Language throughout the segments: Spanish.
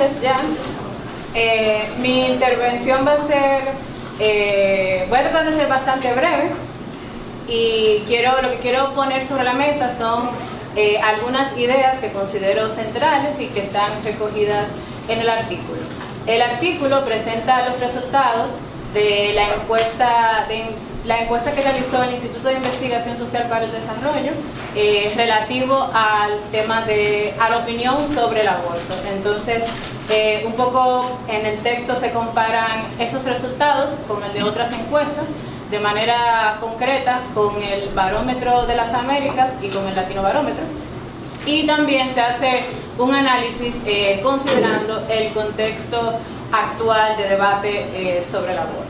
noches ya. Mi intervención va a ser, voy a tratar de ser bastante breve y lo que quiero poner sobre la mesa son algunas ideas que considero centrales y que están recogidas en el artículo. El artículo presenta los resultados de la encuesta que realizó el Instituto de Investigación Social para el Desarrollo relativo al tema a la opinión sobre el aborto. Entonces, un poco en el texto se comparan esos resultados con el de otras encuestas, de manera concreta con el Barómetro de las Américas y con el Latino Barómetro. Y también se hace un análisis considerando el contexto actual de debate sobre el aborto.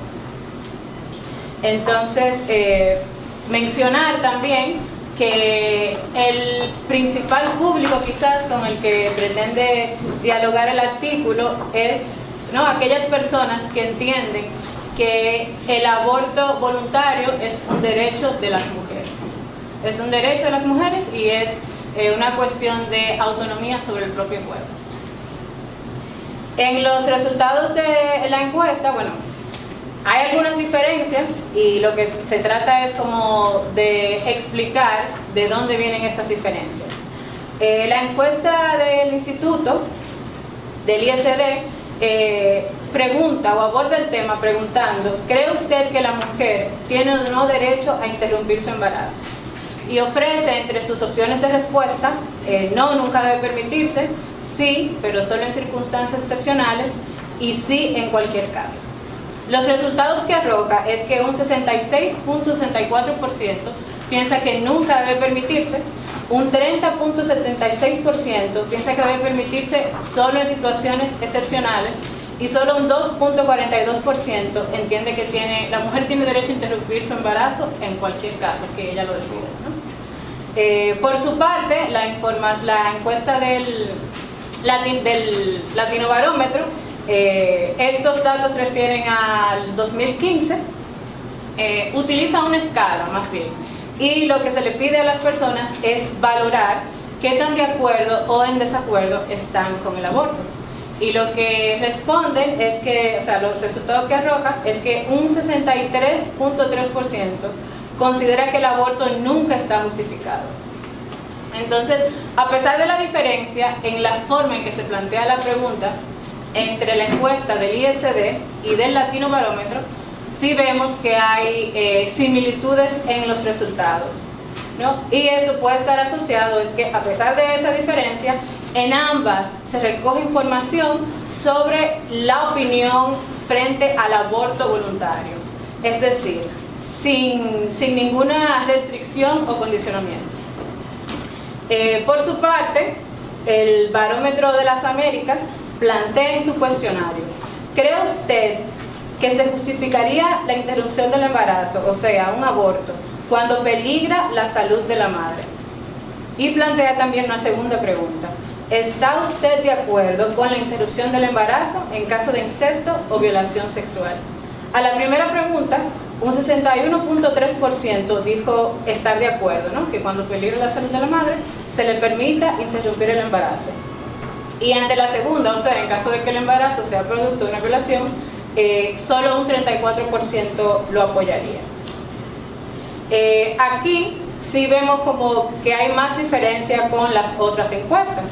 Entonces, mencionar también que el principal público quizás con el que pretende dialogar el artículo es aquellas personas que entienden que el aborto voluntario es un derecho de las mujeres. Es un derecho de las mujeres y es una cuestión de autonomía sobre el propio cuerpo. En los resultados de la encuesta, hay algunas diferencias y lo que se trata es como de explicar de dónde vienen esas diferencias. La encuesta del instituto, del ISD, pregunta o aborda el tema preguntando: ¿cree usted que la mujer tiene o no derecho a interrumpir su embarazo? Y ofrece entre sus opciones de respuesta: no, nunca debe permitirse; sí, pero solo en circunstancias excepcionales; y sí, en cualquier caso. Los resultados que arroja es que un 66.64% piensa que nunca debe permitirse, un 30.76% piensa que debe permitirse solo en situaciones excepcionales y solo un 2.42% entiende que la mujer tiene derecho a interrumpir su embarazo en cualquier caso que ella lo decida, ¿no? Por su parte, la encuesta del Latino Barómetro, estos datos refieren al 2015, utiliza una escala más bien, y lo que se le pide a las personas es valorar qué tan de acuerdo o en desacuerdo están con el aborto. Y lo que responden es que, los resultados que arroja es que un 63.3% considera que el aborto nunca está justificado. Entonces, a pesar de la diferencia en la forma en que se plantea la pregunta entre la encuesta del ISD y del Latino Barómetro, sí vemos que hay similitudes en los resultados, ¿no? Y eso puede estar asociado, es que a pesar de esa diferencia, en ambas se recoge información sobre la opinión frente al aborto voluntario, es decir, sin ninguna restricción o condicionamiento. Por su parte, el Barómetro de las Américas plantea en su cuestionario: ¿cree usted que se justificaría la interrupción del embarazo, o sea, un aborto, cuando peligra la salud de la madre? Y plantea también una segunda pregunta: ¿está usted de acuerdo con la interrupción del embarazo en caso de incesto o violación sexual? A la primera pregunta, un 61.3% dijo estar de acuerdo, ¿no? Que cuando peligra la salud de la madre se le permita interrumpir el embarazo. Y ante la segunda, o sea, en caso de que el embarazo sea producto de una violación, solo un 34% lo apoyaría. Aquí sí vemos como que hay más diferencia con las otras encuestas.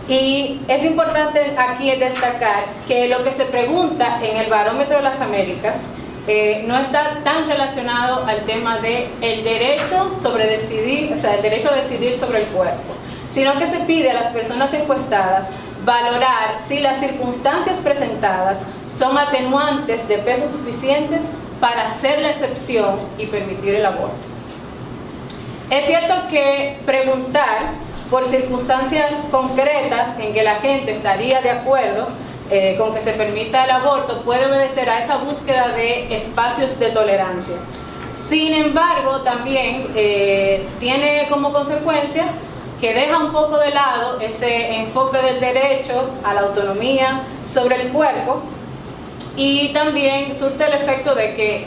Y es importante aquí destacar que lo que se pregunta en el Barómetro de las Américas no está tan relacionado al tema del derecho sobre decidir, o sea, el derecho a decidir sobre el cuerpo, sino que se pide a las personas encuestadas valorar si las circunstancias presentadas son atenuantes de peso suficientes para hacer la excepción y permitir el aborto. Es cierto que preguntar por circunstancias concretas en que la gente estaría de acuerdo con que se permita el aborto puede obedecer a esa búsqueda de espacios de tolerancia. Sin embargo, también tiene como consecuencia que deja un poco de lado ese enfoque del derecho a la autonomía sobre el cuerpo, y también surte el efecto de que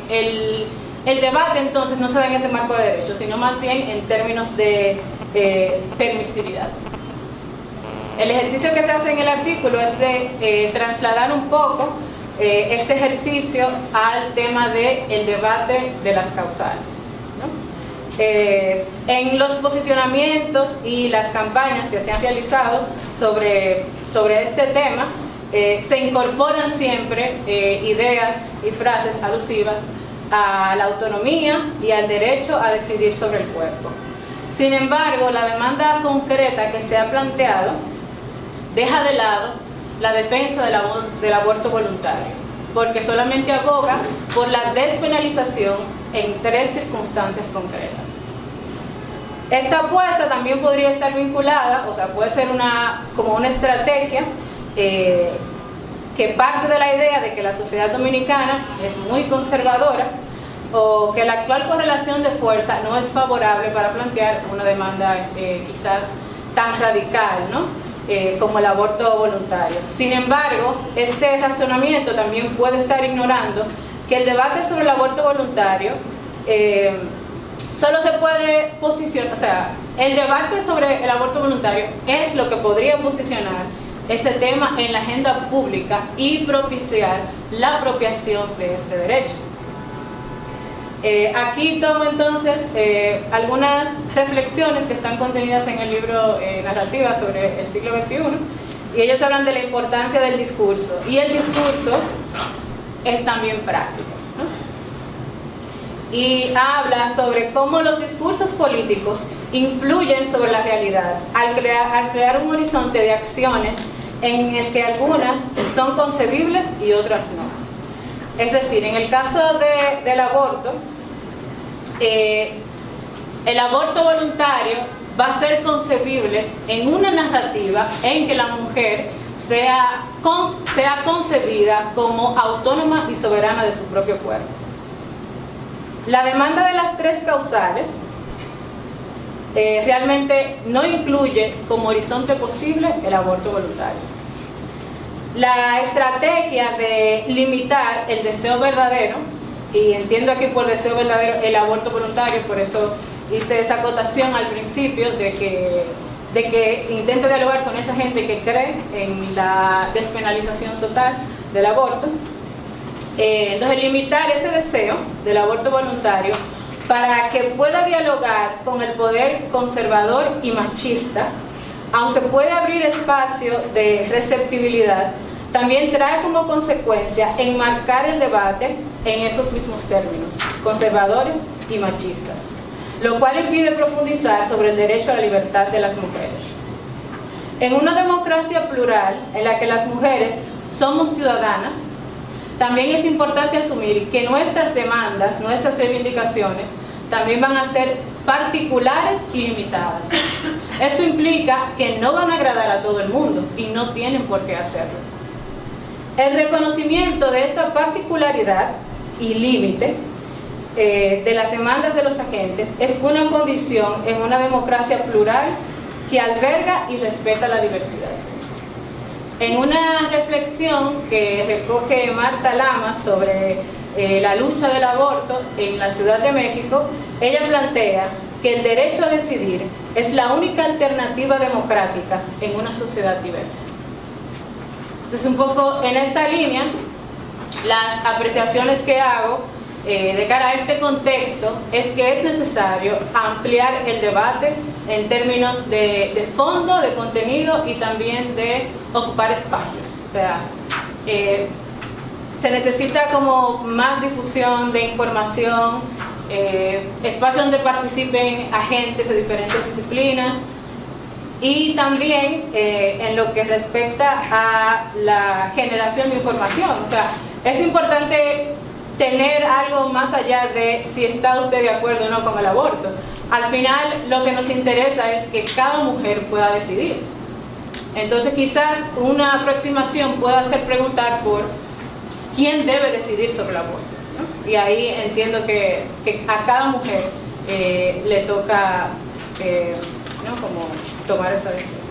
el debate entonces no se da en ese marco de derecho, sino más bien en términos de permisividad. El ejercicio que se hace en el artículo es de trasladar un poco este ejercicio al tema del debate de las causales, ¿no? En los posicionamientos y las campañas que se han realizado sobre este tema, se incorporan siempre ideas y frases alusivas a la autonomía y al derecho a decidir sobre el cuerpo. Sin embargo, la demanda concreta que se ha planteado deja de lado la defensa del aborto voluntario, porque solamente aboga por la despenalización en 3 circunstancias concretas. Esta apuesta también podría estar vinculada, o sea, puede ser como una estrategia que parte de la idea de que la sociedad dominicana es muy conservadora o que la actual correlación de fuerza no es favorable para plantear una demanda quizás tan radical, ¿no? Como el aborto voluntario. Sin embargo, este razonamiento también puede estar ignorando que el debate sobre el aborto voluntario solo se puede posicionar, o sea, el debate sobre el aborto voluntario es lo que podría posicionar ese tema en la agenda pública y propiciar la apropiación de este derecho. Aquí tomo entonces algunas reflexiones que están contenidas en el libro Narrativa sobre el siglo XXI, y ellos hablan de la importancia del discurso, y el discurso es también práctico, ¿no? Y habla sobre cómo los discursos políticos influyen sobre la realidad al crear un horizonte de acciones en el que algunas son concebibles y otras no. Es decir, en el caso del aborto, el aborto voluntario va a ser concebible en una narrativa en que la mujer sea concebida como autónoma y soberana de su propio cuerpo. La demanda de las 3 causales realmente no incluye como horizonte posible el aborto voluntario. La estrategia de limitar el deseo verdadero, y entiendo aquí por deseo verdadero el aborto voluntario, por eso hice esa acotación al principio de que intente dialogar con esa gente que cree en la despenalización total del aborto. Entonces, limitar ese deseo del aborto voluntario para que pueda dialogar con el poder conservador y machista, aunque puede abrir espacio de receptibilidad, también trae como consecuencia enmarcar el debate en esos mismos términos, conservadores y machistas, lo cual impide profundizar sobre el derecho a la libertad de las mujeres. En una democracia plural en la que las mujeres somos ciudadanas, también es importante asumir que nuestras demandas, nuestras reivindicaciones, también van a ser particulares y limitadas. Esto implica que no van a agradar a todo el mundo y no tienen por qué hacerlo. El reconocimiento de esta particularidad y límite de las demandas de los agentes es una condición en una democracia plural que alberga y respeta la diversidad. En una reflexión que recoge Marta Lamas sobre la lucha del aborto en la Ciudad de México, ella plantea que el derecho a decidir es la única alternativa democrática en una sociedad diversa. Entonces, un poco en esta línea, las apreciaciones que hago de cara a este contexto es que es necesario ampliar el debate en términos de fondo, de contenido y también de ocupar espacios. O sea, se necesita como más difusión de información, espacios donde participen agentes de diferentes disciplinas, y también en lo que respecta a la generación de información. O sea, es importante tener algo más allá de si está usted de acuerdo o no con el aborto. Al final, lo que nos interesa es que cada mujer pueda decidir. Entonces, quizás una aproximación pueda ser preguntar por quién debe decidir sobre el aborto, ¿no? Y ahí entiendo que a cada mujer le toca ¿no? como tomar esa decisión.